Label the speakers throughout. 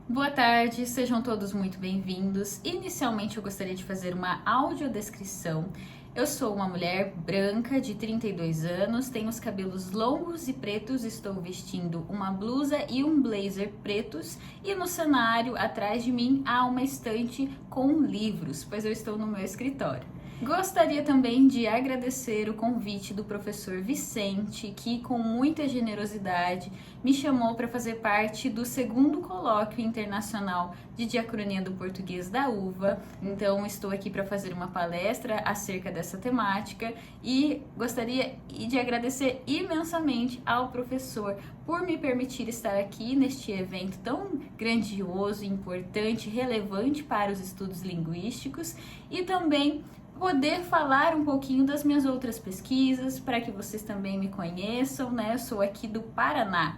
Speaker 1: Boa tarde, sejam todos muito bem-vindos. Inicialmente eu gostaria de fazer uma audiodescrição. Eu sou uma mulher branca de 32 anos, tenho os cabelos longos e pretos, estou vestindo uma blusa e um blazer pretos e no cenário atrás de mim há uma estante com livros, pois eu estou no meu escritório. Gostaria também de agradecer o convite do professor Vicente, que com muita generosidade me chamou para fazer parte do segundo colóquio internacional de diacronia do português da UVA. Então estou aqui para fazer uma palestra acerca dessa temática e gostaria de agradecer imensamente ao professor por me permitir estar aqui neste evento tão grandioso, importante, relevante para os estudos linguísticos e também poder falar um pouquinho das minhas outras pesquisas, para que vocês também me conheçam, né? Eu sou aqui do Paraná,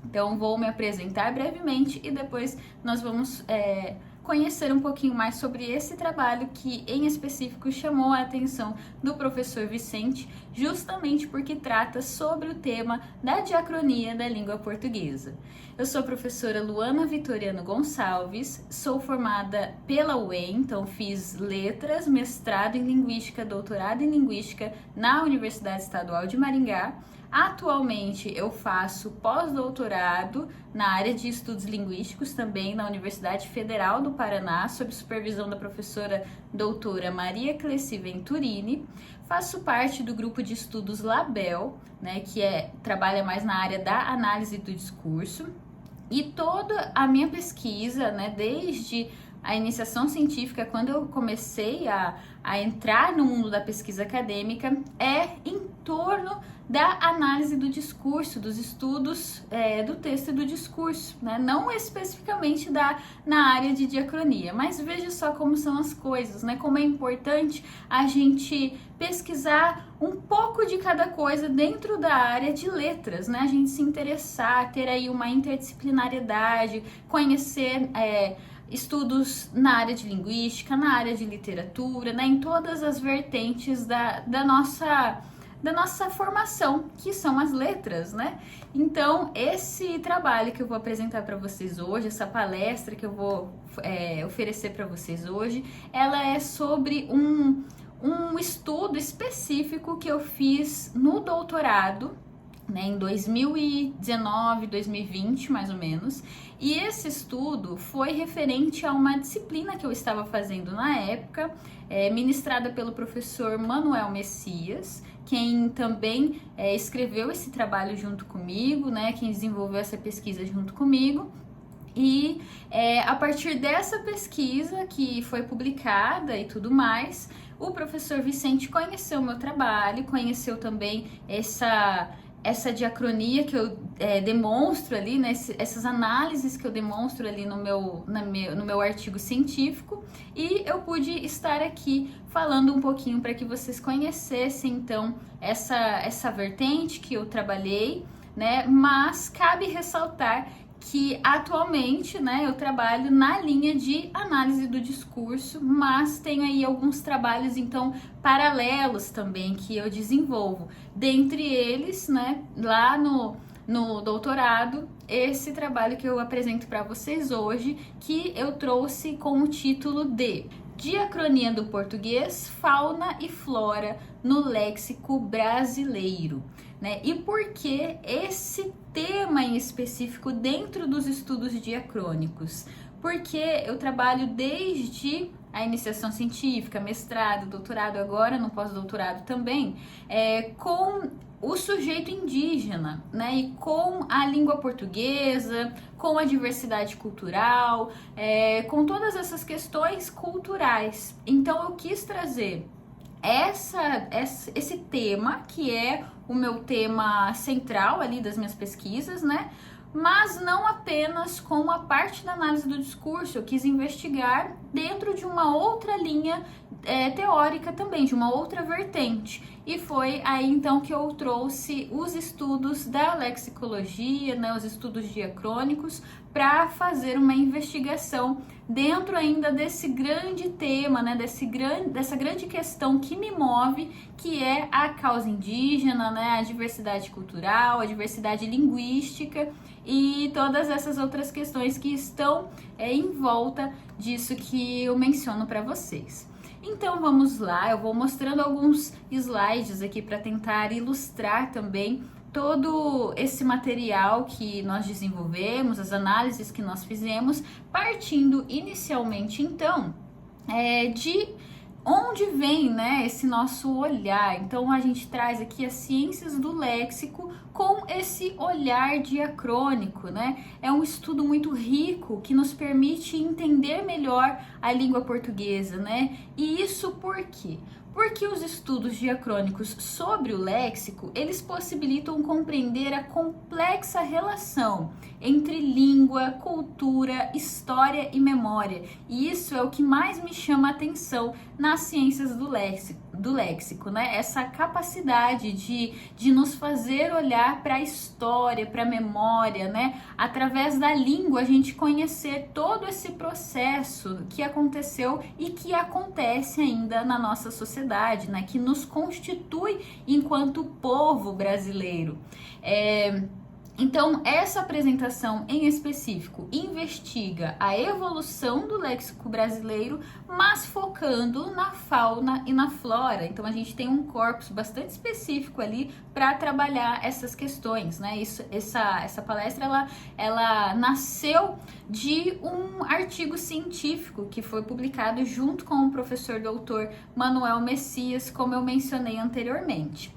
Speaker 1: então vou me apresentar brevemente e depois nós vamos conhecer um pouquinho mais sobre esse trabalho que em específico chamou a atenção do professor Vicente, justamente porque trata sobre o tema da diacronia da língua portuguesa. Eu sou a professora Luana Vitoriano Gonçalves, sou formada pela UEM, então fiz letras, mestrado em linguística, doutorado em linguística na Universidade Estadual de Maringá. Atualmente eu faço pós-doutorado na área de estudos linguísticos também na Universidade Federal do Paraná, sob supervisão da professora doutora Maria Cleci Venturini. Faço parte do grupo de estudos Label, né, que trabalha mais na área da análise do discurso. E toda a minha pesquisa, né, desde a iniciação científica, quando eu comecei a entrar no mundo da pesquisa acadêmica, é em torno da análise do discurso, dos estudos do texto e do discurso, né? Não especificamente na área de diacronia, mas veja só como são as coisas, né? Como é importante a gente pesquisar um pouco de cada coisa dentro da área de letras, né? A gente se interessar, ter aí uma interdisciplinariedade, conhecer estudos na área de linguística, na área de literatura, né? Em todas as vertentes da nossa formação, que são as letras, né? Então, esse trabalho que eu vou apresentar para vocês hoje, essa palestra que eu vou oferecer para vocês hoje, ela é sobre um estudo específico que eu fiz no doutorado, né, em 2019, 2020, mais ou menos. E esse estudo foi referente a uma disciplina que eu estava fazendo na época, ministrada pelo professor Manuel Messias, quem também escreveu esse trabalho junto comigo, né, quem desenvolveu essa pesquisa junto comigo. E a partir dessa pesquisa que foi publicada e tudo mais, o professor Vicente conheceu o meu trabalho, conheceu também essa diacronia que eu demonstro ali, né, essas análises que eu demonstro ali no meu artigo científico, e eu pude estar aqui falando um pouquinho para que vocês conhecessem então essa vertente que eu trabalhei, né, mas cabe ressaltar que atualmente, né, eu trabalho na linha de análise do discurso, mas tenho aí alguns trabalhos, então, paralelos também que eu desenvolvo. Dentre eles, né, lá no doutorado, esse trabalho que eu apresento para vocês hoje, que eu trouxe com o título de Diacronia do Português, Fauna e Flora no Léxico Brasileiro. Né? E por que esse tema em específico dentro dos estudos diacrônicos? Porque eu trabalho desde a iniciação científica, mestrado, doutorado, agora no pós-doutorado também, com o sujeito indígena, né? E com a língua portuguesa, com a diversidade cultural, com todas essas questões culturais. Então eu quis trazer esse tema, que é o meu tema central ali das minhas pesquisas, né? Mas não apenas com a parte da análise do discurso, eu quis investigar dentro de uma outra linha teórica também, de uma outra vertente. e foi aí então que eu trouxe os estudos da lexicologia, né, os estudos diacrônicos, para fazer uma investigação dentro ainda desse grande tema, né, dessa grande questão que me move, que é a causa indígena, né, a diversidade cultural, a diversidade linguística e todas essas outras questões que estão em volta disso que eu menciono para vocês. Então vamos lá, eu vou mostrando alguns slides aqui para tentar ilustrar também todo esse material que nós desenvolvemos, as análises que nós fizemos, partindo inicialmente então de onde vem, né, esse nosso olhar. Então a gente traz aqui as ciências do léxico com esse olhar diacrônico, né? É um estudo muito rico que nos permite entender melhor a língua portuguesa, né? E isso por quê? Porque os estudos diacrônicos sobre o léxico, eles possibilitam compreender a complexa relação entre língua, cultura, história e memória. E isso é o que mais me chama a atenção nas ciências do léxico, né? Essa capacidade de nos fazer olhar para a história, para a memória, né? Através da língua, a gente conhecer todo esse processo que aconteceu e que acontece ainda na nossa sociedade, né? Que nos constitui enquanto povo brasileiro. Então, essa apresentação em específico investiga a evolução do léxico brasileiro, mas focando na fauna e na flora. Então, a gente tem um corpus bastante específico ali para trabalhar essas questões, né? Essa palestra, ela nasceu de um artigo científico que foi publicado junto com o professor doutor Manuel Messias, como eu mencionei anteriormente.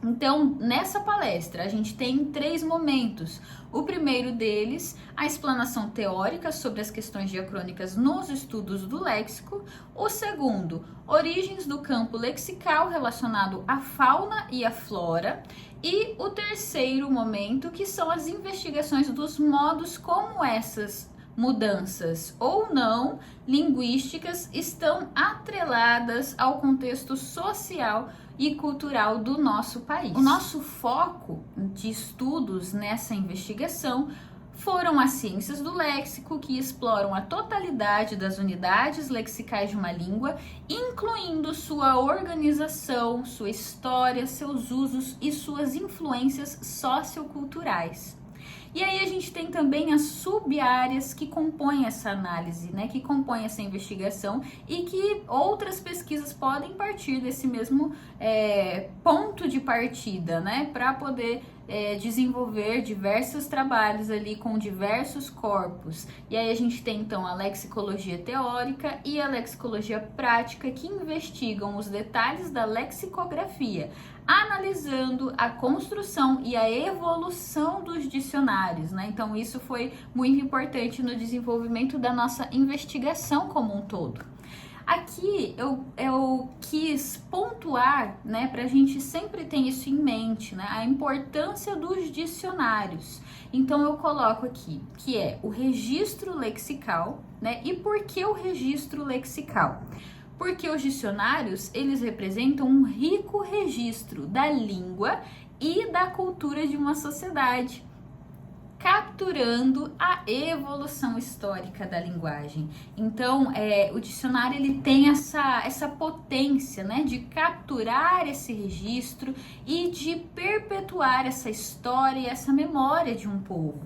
Speaker 1: Então, nessa palestra, a gente tem 3 momentos. O primeiro deles, a explanação teórica sobre as questões diacrônicas nos estudos do léxico. O segundo, origens do campo lexical relacionado à fauna e à flora. E o terceiro momento, que são as investigações dos modos como essas mudanças ou não linguísticas estão atreladas ao contexto social e cultural do nosso país. O nosso foco de estudos nessa investigação foram as ciências do léxico, que exploram a totalidade das unidades lexicais de uma língua, incluindo sua organização, sua história, seus usos e suas influências socioculturais. E aí a gente tem também as sub-áreas que compõem essa análise, né, que compõem essa investigação e que outras pesquisas podem partir desse mesmo ponto de partida, né, para poder desenvolver diversos trabalhos ali com diversos corpos. E aí a gente tem então a lexicologia teórica e a lexicologia prática, que investigam os detalhes da lexicografia, analisando a construção e a evolução dos dicionários, né? Então isso foi muito importante no desenvolvimento da nossa investigação como um todo. Aqui eu quis pontuar, né, para a gente sempre ter isso em mente, né, a importância dos dicionários. Então eu coloco aqui que é o registro lexical, né? E por que o registro lexical? Porque os dicionários, eles representam um rico registro da língua e da cultura de uma sociedade, capturando a evolução histórica da linguagem. Então, o dicionário, ele tem essa potência, né, de capturar esse registro e de perpetuar essa história e essa memória de um povo.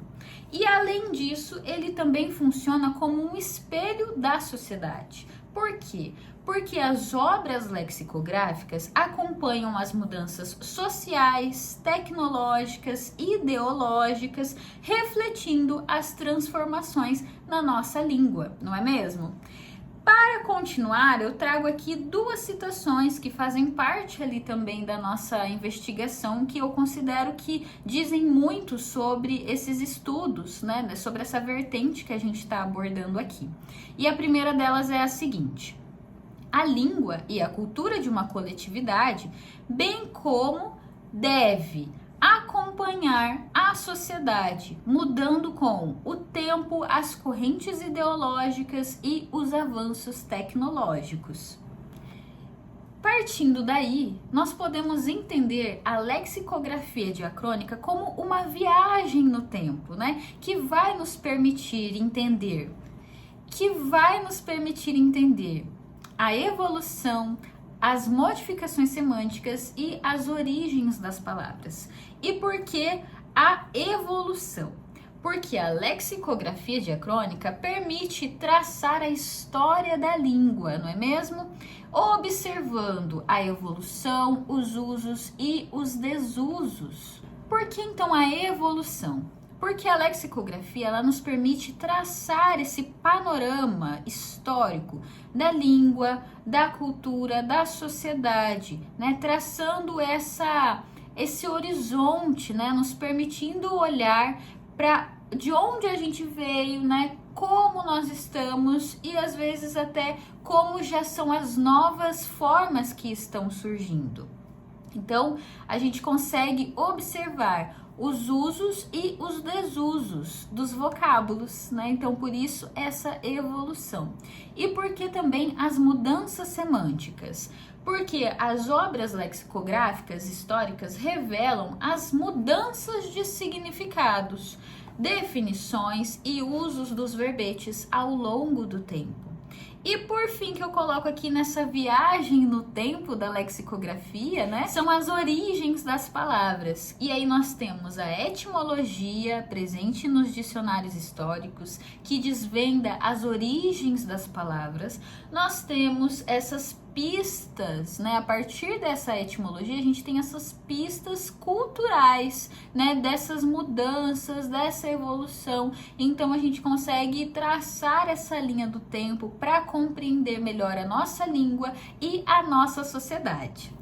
Speaker 1: E, além disso, ele também funciona como um espelho da sociedade. Por quê? Porque as obras lexicográficas acompanham as mudanças sociais, tecnológicas, ideológicas, refletindo as transformações na nossa língua, não é mesmo? Para continuar, eu trago aqui 2 citações que fazem parte ali também da nossa investigação, que eu considero que dizem muito sobre esses estudos, né, sobre essa vertente que a gente está abordando aqui. E a primeira delas é a seguinte: a língua e a cultura de uma coletividade, bem como deve acompanhar a sociedade, mudando com o tempo, as correntes ideológicas e os avanços tecnológicos. Partindo daí, nós podemos entender a lexicografia diacrônica como uma viagem no tempo, né? Que vai nos permitir entender a evolução, as modificações semânticas e as origens das palavras. E por que a evolução? Porque a lexicografia diacrônica permite traçar a história da língua, não é mesmo? Observando a evolução, os usos e os desusos. Por que então a evolução? Porque a lexicografia ela nos permite traçar esse panorama histórico da língua, da cultura, da sociedade, né? Traçando esse horizonte, né? Nos permitindo olhar para de onde a gente veio, né? Como nós estamos e às vezes até como já são as novas formas que estão surgindo. Então, a gente consegue observar os usos e os desusos dos vocábulos, né? Então, por isso, essa evolução. E por que também as mudanças semânticas? Porque as obras lexicográficas históricas revelam as mudanças de significados, definições e usos dos verbetes ao longo do tempo. E por fim, que eu coloco aqui nessa viagem no tempo da lexicografia, né? São as origens das palavras. E aí nós temos a etimologia presente nos dicionários históricos, que desvenda as origens das palavras. Nós temos essas pistas, né? A partir dessa etimologia, a gente tem essas pistas culturais, né? Dessas mudanças, dessa evolução. Então, a gente consegue traçar essa linha do tempo para compreender melhor a nossa língua e a nossa sociedade.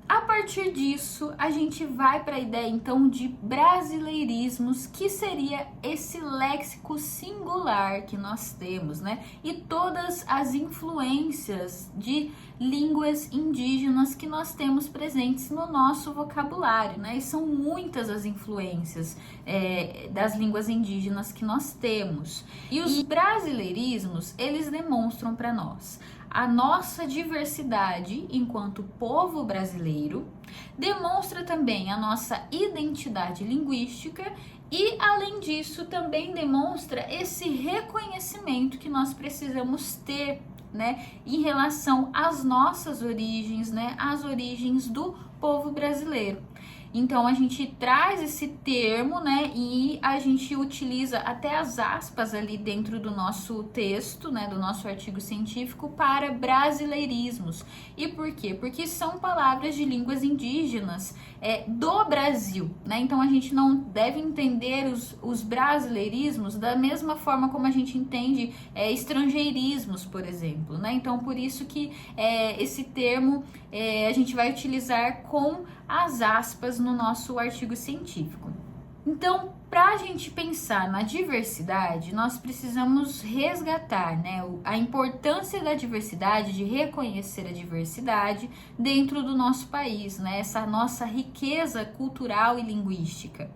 Speaker 1: A partir disso, a gente vai para a ideia então de brasileirismos, que seria esse léxico singular que nós temos, né? E todas as influências de línguas indígenas que nós temos presentes no nosso vocabulário, né? E são muitas as influências das línguas indígenas que nós temos. E os brasileirismos, eles demonstram para nós a nossa diversidade enquanto povo brasileiro, demonstra também a nossa identidade linguística e, além disso, também demonstra esse reconhecimento que nós precisamos ter, né, em relação às nossas origens, né, às origens do povo brasileiro. Então, a gente traz esse termo, né, e a gente utiliza até as aspas ali dentro do nosso texto, né, do nosso artigo científico para brasileirismos. E por quê? Porque são palavras de línguas indígenas do Brasil, né? Então, a gente não deve entender os brasileirismos da mesma forma como a gente entende estrangeirismos, por exemplo, né? Então, por isso que esse termo a gente vai utilizar com as aspas no nosso artigo científico. Então, para a gente pensar na diversidade, nós precisamos resgatar, né, a importância da diversidade, de reconhecer a diversidade dentro do nosso país, né, essa nossa riqueza cultural e linguística.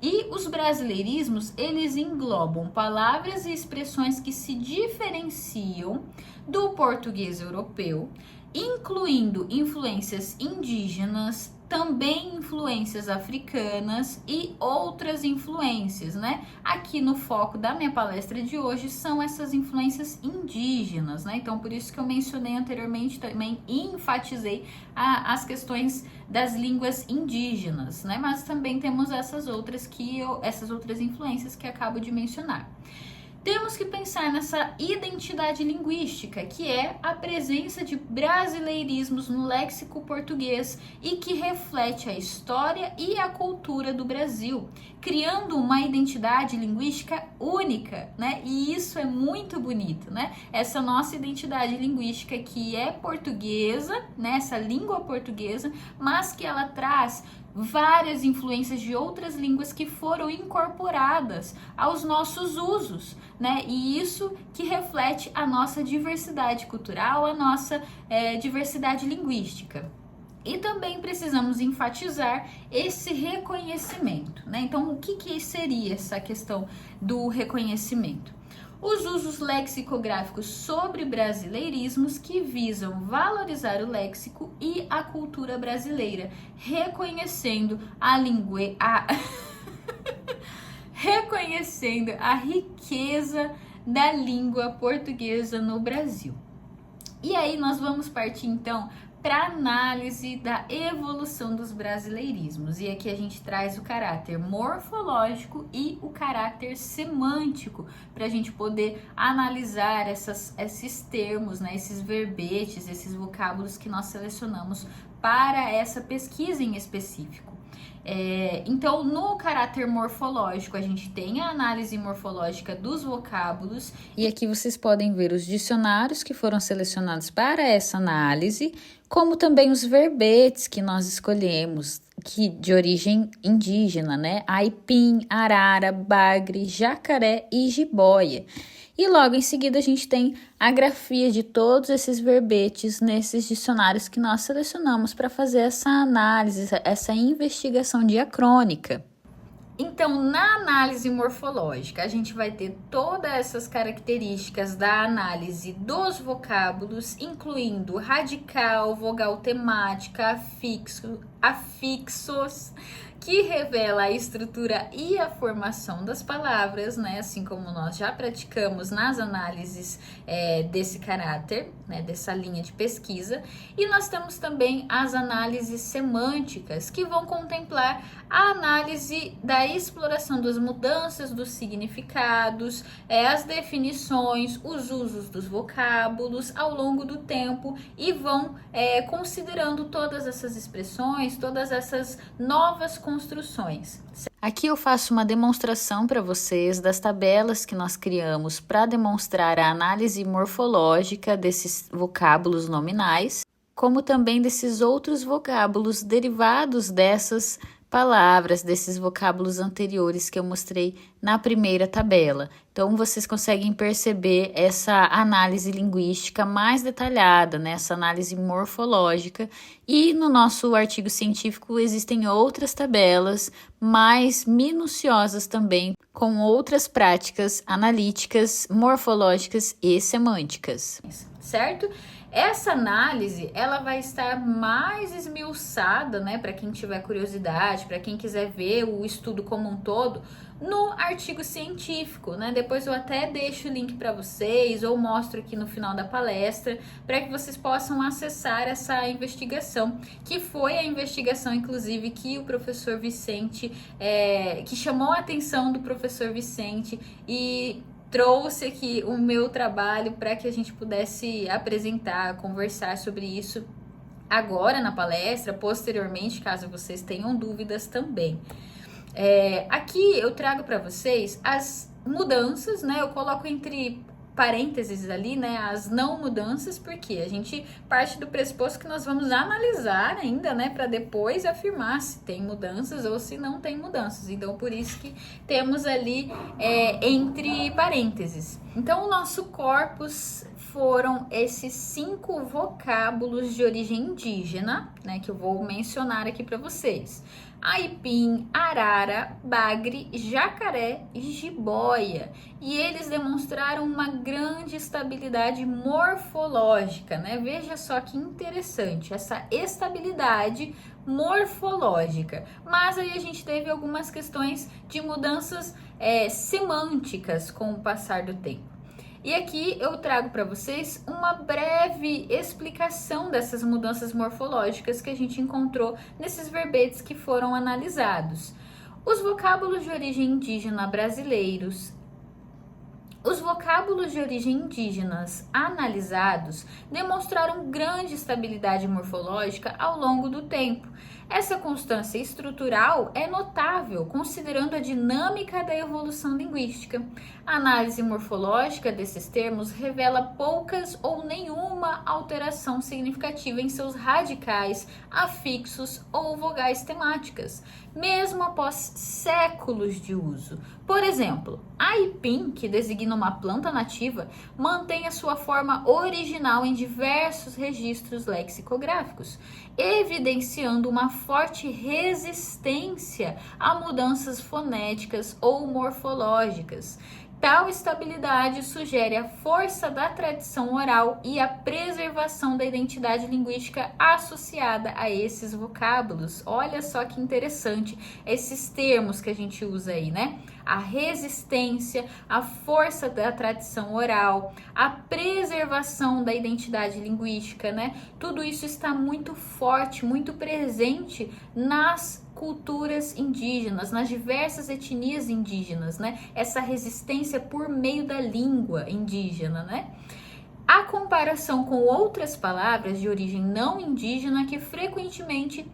Speaker 1: E os brasileirismos, eles englobam palavras e expressões que se diferenciam do português europeu, incluindo influências indígenas, também influências africanas e outras influências, né? Aqui no foco da minha palestra de hoje são essas influências indígenas, né? Então, por isso que eu mencionei anteriormente, também enfatizei as questões das línguas indígenas, né? Mas também temos essas outras influências que acabo de mencionar. Temos que pensar nessa identidade linguística, que é a presença de brasileirismos no léxico português e que reflete a história e a cultura do Brasil, criando uma identidade linguística única, né? E isso é muito bonito, né? Essa nossa identidade linguística que é portuguesa, né? Essa língua portuguesa, mas que ela traz várias influências de outras línguas que foram incorporadas aos nossos usos, né? E isso que reflete a nossa diversidade cultural, a nossa diversidade linguística. E também precisamos enfatizar esse reconhecimento, né? Então, o que seria essa questão do reconhecimento? Os usos lexicográficos sobre brasileirismos que visam valorizar o léxico e a cultura brasileira, reconhecendo reconhecendo a riqueza da língua portuguesa no Brasil. E aí nós vamos partir então para análise da evolução dos brasileirismos. E aqui a gente traz o caráter morfológico e o caráter semântico para a gente poder analisar esses termos, né, esses verbetes, esses vocábulos que nós selecionamos para essa pesquisa em específico. Então, no caráter morfológico, a gente tem a análise morfológica dos vocábulos. E aqui vocês podem ver os dicionários que foram selecionados para essa análise, como também os verbetes que nós escolhemos, que de origem indígena, né? Aipim, arara, bagre, jacaré e jiboia. E logo em seguida a gente tem a grafia de todos esses verbetes nesses dicionários que nós selecionamos para fazer essa análise, essa investigação diacrônica. Então, na análise morfológica, a gente vai ter todas essas características da análise dos vocábulos, incluindo radical, vogal temática, afixos, que revela a estrutura e a formação das palavras, né? Assim como nós já praticamos nas análises desse caráter, né? Dessa linha de pesquisa. E nós temos também as análises semânticas, que vão contemplar a análise da exploração das mudanças dos significados, as definições, os usos dos vocábulos ao longo do tempo e vão considerando todas essas expressões, todas essas novas construções. Aqui eu faço uma demonstração para vocês das tabelas que nós criamos para demonstrar a análise morfológica desses vocábulos nominais, como também desses outros vocábulos derivados dessas palavras, desses vocábulos anteriores que eu mostrei na primeira tabela. Então, vocês conseguem perceber essa análise linguística mais detalhada, né? Essa análise morfológica. E no nosso artigo científico existem outras tabelas mais minuciosas também, com outras práticas analíticas, morfológicas e semânticas. Certo? Essa análise, ela vai estar mais esmiuçada, né, para quem tiver curiosidade, para quem quiser ver o estudo como um todo, no artigo científico, né? Depois eu até deixo o link para vocês ou mostro aqui no final da palestra para que vocês possam acessar essa investigação, que foi a investigação, inclusive, que o professor Vicente, que chamou a atenção do professor Vicente e trouxe aqui o meu trabalho para que a gente pudesse apresentar, conversar sobre isso agora na palestra, posteriormente, caso vocês tenham dúvidas também. Aqui eu trago para vocês as mudanças, né? Eu coloco entre parênteses ali, né, as não mudanças, porque a gente parte do pressuposto que nós vamos analisar ainda, né, para depois afirmar se tem mudanças ou se não tem mudanças. Então, por isso que temos ali entre parênteses. Então, o nosso corpus foram esses 5 vocábulos de origem indígena, né, que eu vou mencionar aqui para vocês. Aipim, arara, bagre, jacaré e jiboia. E eles demonstraram uma grande estabilidade morfológica, né? Veja só que interessante, essa estabilidade morfológica. Mas aí a gente teve algumas questões de mudanças semânticas com o passar do tempo. E aqui eu trago para vocês uma breve explicação dessas mudanças morfológicas que a gente encontrou nesses verbetes que foram analisados. Os vocábulos de origem indígena brasileiros. Os vocábulos de origem indígenas analisados demonstraram grande estabilidade morfológica ao longo do tempo. Essa constância estrutural é notável, considerando a dinâmica da evolução linguística. A análise morfológica desses termos revela poucas ou nenhuma alteração significativa em seus radicais, afixos ou vogais temáticas, mesmo após séculos de uso. Por exemplo, aipim, que designa uma planta nativa, mantém a sua forma original em diversos registros lexicográficos, evidenciando uma forte resistência a mudanças fonéticas ou morfológicas. Tal estabilidade sugere a força da tradição oral e a preservação da identidade linguística associada a esses vocábulos. Olha só que interessante esses termos que a gente usa aí, né? A resistência, a força da tradição oral, a preservação da identidade linguística, né? Tudo isso está muito forte, muito presente nas culturas indígenas, nas diversas etnias indígenas, né? Essa resistência por meio da língua indígena, né? A comparação com outras palavras de origem não indígena que frequentemente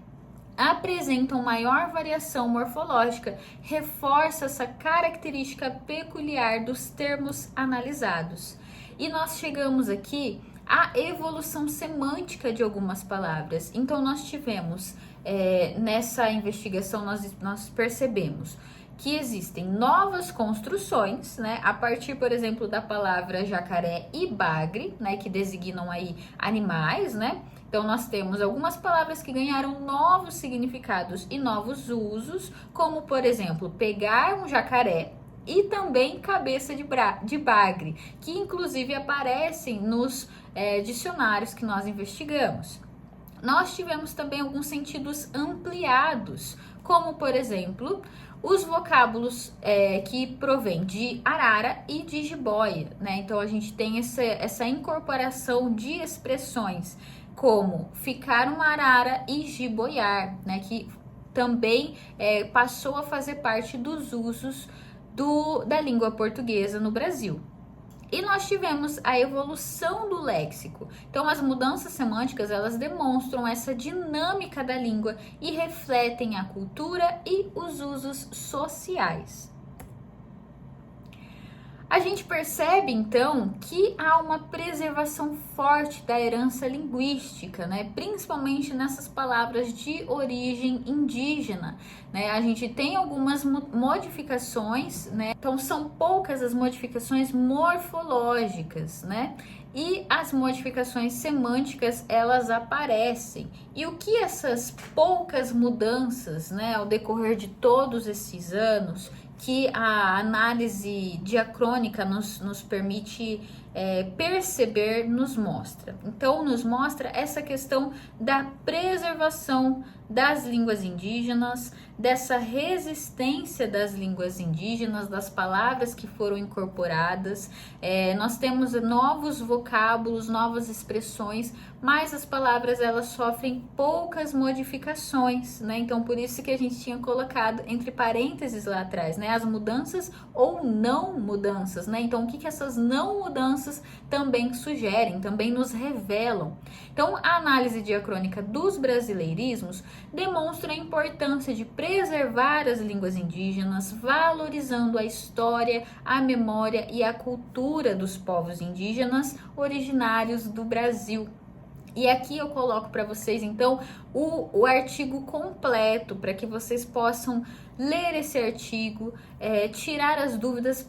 Speaker 1: apresentam maior variação morfológica, reforça essa característica peculiar dos termos analisados. E nós chegamos aqui à evolução semântica de algumas palavras. Então, nós tivemos, nessa investigação, nós percebemos que existem novas construções, né, a partir, por exemplo, da palavra jacaré e bagre, né, que designam aí animais, né. Então, nós temos algumas palavras que ganharam novos significados e novos usos, como, por exemplo, pegar um jacaré e também cabeça de bagre, que inclusive aparecem nos dicionários que nós investigamos. Nós tivemos também alguns sentidos ampliados, como, por exemplo, os vocábulos que provêm de arara e de jiboia, né? Então, a gente tem essa incorporação de expressões como ficar uma arara e jiboiar, né? Que também passou a fazer parte dos usos da língua portuguesa no Brasil. E nós tivemos a evolução do léxico. Então, as mudanças semânticas, elas demonstram essa dinâmica da língua e refletem a cultura e os usos sociais. A gente percebe, então, que há uma preservação forte da herança linguística, né? Principalmente nessas palavras de origem indígena, né? A gente tem algumas modificações, né? Então, são poucas as modificações morfológicas, né? E as modificações semânticas, elas aparecem. E o que essas poucas mudanças, né, ao decorrer de todos esses anos, que a análise diacrônica nos permite perceber, nos mostra. Então, nos mostra essa questão da preservação das línguas indígenas, dessa resistência das línguas indígenas, das palavras que foram incorporadas. Nós temos novos vocábulos, novas expressões, mas as palavras, elas sofrem poucas modificações, né? Então, por isso que a gente tinha colocado entre parênteses lá atrás, né? As mudanças ou não mudanças, né? Então, o que essas não mudanças também sugerem, também nos revelam? Então, a análise diacrônica dos brasileirismos demonstra a importância de preservar as línguas indígenas, valorizando a história, a memória e a cultura dos povos indígenas originários do Brasil. E aqui eu coloco para vocês, então, o artigo completo, para que vocês possam ler esse artigo, tirar as dúvidas,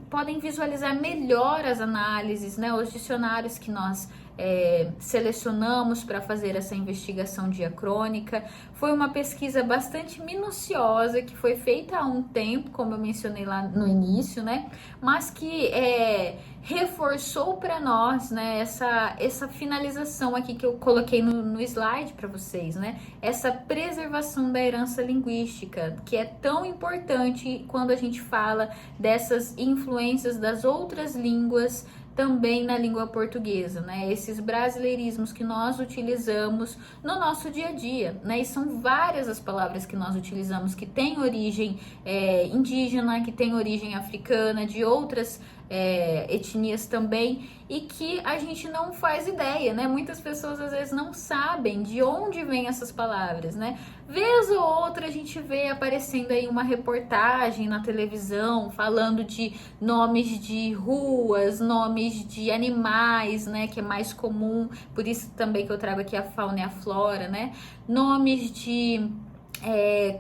Speaker 1: podem visualizar melhor as análises, né, os dicionários que nós selecionamos para fazer essa investigação diacrônica. Foi uma pesquisa bastante minuciosa, que foi feita há um tempo, como eu mencionei lá no início, né? Mas que reforçou para nós, né, essa finalização aqui que eu coloquei no slide para vocês, né? Essa preservação da herança linguística, que é tão importante quando a gente fala dessas influências das outras línguas também na língua portuguesa, né? Esses brasileirismos que nós utilizamos no nosso dia a dia, né? E são várias as palavras que nós utilizamos que têm origem indígena, que têm origem africana, de outras etnias também, e que a gente não faz ideia, né? Muitas pessoas às vezes não sabem de onde vêm essas palavras, né? Vez ou outra a gente vê aparecendo aí uma reportagem na televisão falando de nomes de ruas, nomes de animais, né? Que é mais comum, por isso também que eu trago aqui a fauna e a flora, né? Nomes de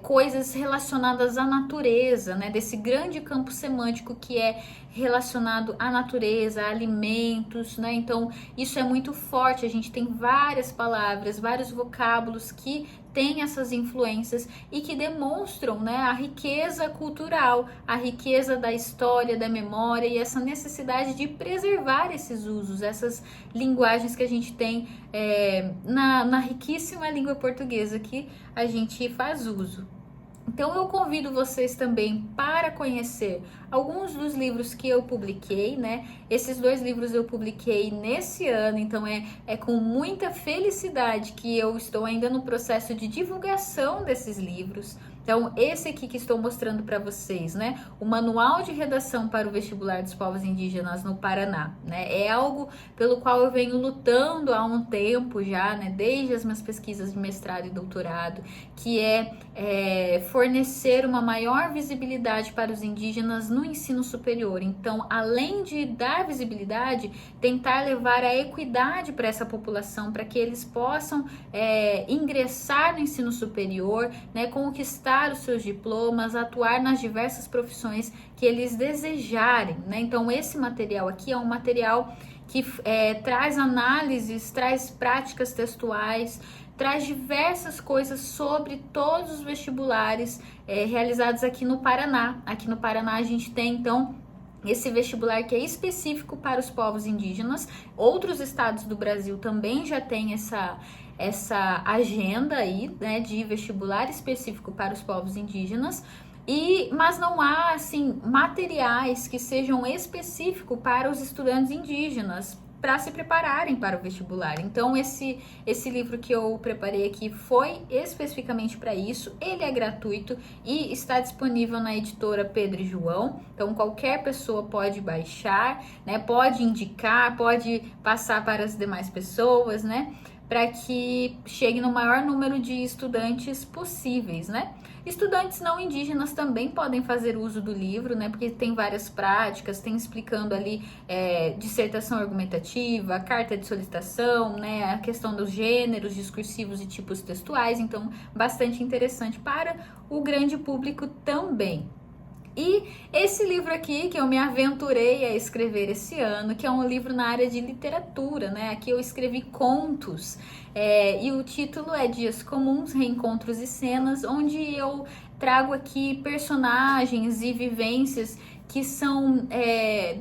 Speaker 1: coisas relacionadas à natureza, né? Desse grande campo semântico que é relacionado à natureza, a alimentos, né? Então, isso é muito forte. A gente tem várias palavras, vários vocábulos que tem essas influências e que demonstram, né, a riqueza cultural, a riqueza da história, da memória e essa necessidade de preservar esses usos, essas linguagens que a gente tem na riquíssima língua portuguesa que a gente faz uso. Então eu convido vocês também para conhecer alguns dos livros que eu publiquei, né? Esses 2 livros eu publiquei nesse ano, então é com muita felicidade que eu estou ainda no processo de divulgação desses livros. Então, esse aqui que estou mostrando para vocês, né? O Manual de Redação para o Vestibular dos Povos Indígenas no Paraná, né? É algo pelo qual eu venho lutando há um tempo já, né? Desde as minhas pesquisas de mestrado e doutorado, que é fornecer uma maior visibilidade para os indígenas no ensino superior. Então, além de dar visibilidade, tentar levar a equidade para essa população, para que eles possam ingressar no ensino superior, né? Conquistar os seus diplomas, atuar nas diversas profissões que eles desejarem, né? Então, esse material aqui é um material que traz análises, traz práticas textuais, traz diversas coisas sobre todos os vestibulares realizados aqui no Paraná. Aqui no Paraná a gente tem, então, esse vestibular que é específico para os povos indígenas. Outros estados do Brasil também já têm essa agenda aí, né, de vestibular específico para os povos indígenas, mas não há, assim, materiais que sejam específicos para os estudantes indígenas para se prepararem para o vestibular. Então, esse livro que eu preparei aqui foi especificamente para isso. Ele é gratuito e está disponível na editora Pedro e João. Então, qualquer pessoa pode baixar, né? Pode indicar, pode passar para as demais pessoas, né? Para que chegue no maior número de estudantes possíveis, né? Estudantes não indígenas também podem fazer uso do livro, né? Porque tem várias práticas, tem explicando ali dissertação argumentativa, carta de solicitação, né? A questão dos gêneros discursivos e tipos textuais, então bastante interessante para o grande público também. E esse livro aqui, que eu me aventurei a escrever esse ano, que é um livro na área de literatura, né? Aqui eu escrevi contos, e o título é Dias Comuns, Reencontros e Cenas, onde eu trago aqui personagens e vivências que são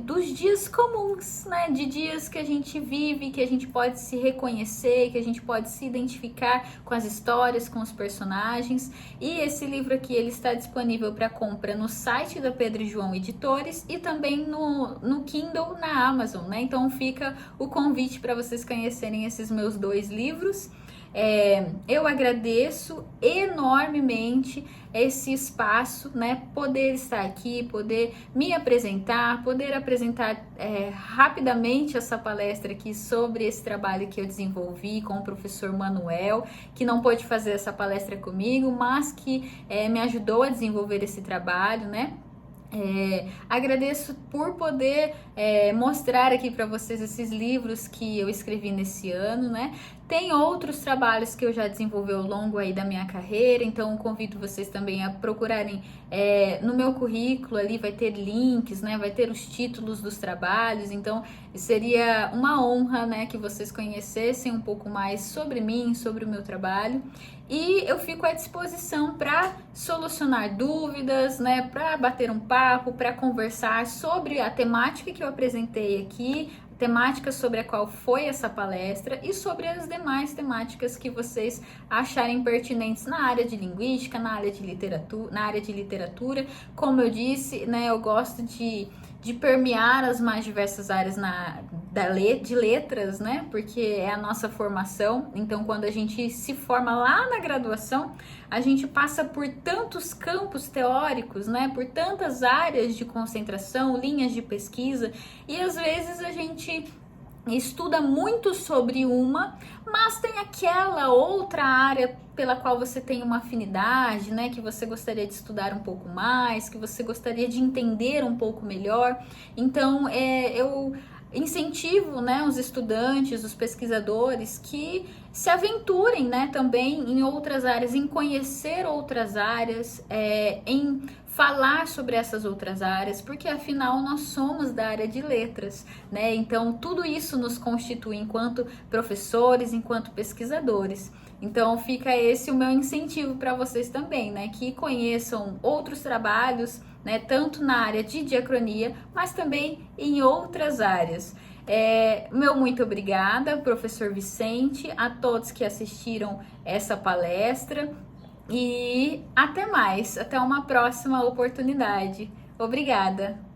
Speaker 1: dos dias comuns, né? De dias que a gente vive, que a gente pode se reconhecer, que a gente pode se identificar com as histórias, com os personagens. E esse livro aqui, ele está disponível para compra no site da Pedro e João Editores e também no Kindle na Amazon, né? Então fica o convite para vocês conhecerem esses meus 2 livros. Eu agradeço enormemente esse espaço, né? Poder estar aqui, poder me apresentar, poder apresentar rapidamente essa palestra aqui sobre esse trabalho que eu desenvolvi com o professor Manuel, que não pôde fazer essa palestra comigo, mas que me ajudou a desenvolver esse trabalho, né? Agradeço por poder mostrar aqui para vocês esses livros que eu escrevi nesse ano, né? Tem outros trabalhos que eu já desenvolvi ao longo aí da minha carreira, então convido vocês também a procurarem no meu currículo, ali vai ter links, né? Vai ter os títulos dos trabalhos, então seria uma honra, né, que vocês conhecessem um pouco mais sobre mim, sobre o meu trabalho. E eu fico à disposição para solucionar dúvidas, né, para bater um papo, para conversar sobre a temática que eu apresentei aqui, temática sobre a qual foi essa palestra e sobre as demais temáticas que vocês acharem pertinentes na área de linguística, na área de literatura. Como eu disse, né, eu gosto de permear as mais diversas áreas de letras, né? Porque é a nossa formação. Então, quando a gente se forma lá na graduação, a gente passa por tantos campos teóricos, né? Por tantas áreas de concentração, linhas de pesquisa, e às vezes a gente estuda muito sobre uma, mas tem aquela outra área pela qual você tem uma afinidade, né, que você gostaria de estudar um pouco mais, que você gostaria de entender um pouco melhor. Então, eu incentivo, né, os estudantes, os pesquisadores que se aventurem, né, também em outras áreas, em conhecer outras áreas, em falar sobre essas outras áreas, porque afinal nós somos da área de letras, né? Então tudo isso nos constitui enquanto professores, enquanto pesquisadores. Então fica esse o meu incentivo para vocês também, né? Que conheçam outros trabalhos, né? Tanto na área de diacronia, mas também em outras áreas. Meu muito obrigada, professor Vicente, a todos que assistiram essa palestra e até mais, até uma próxima oportunidade. Obrigada!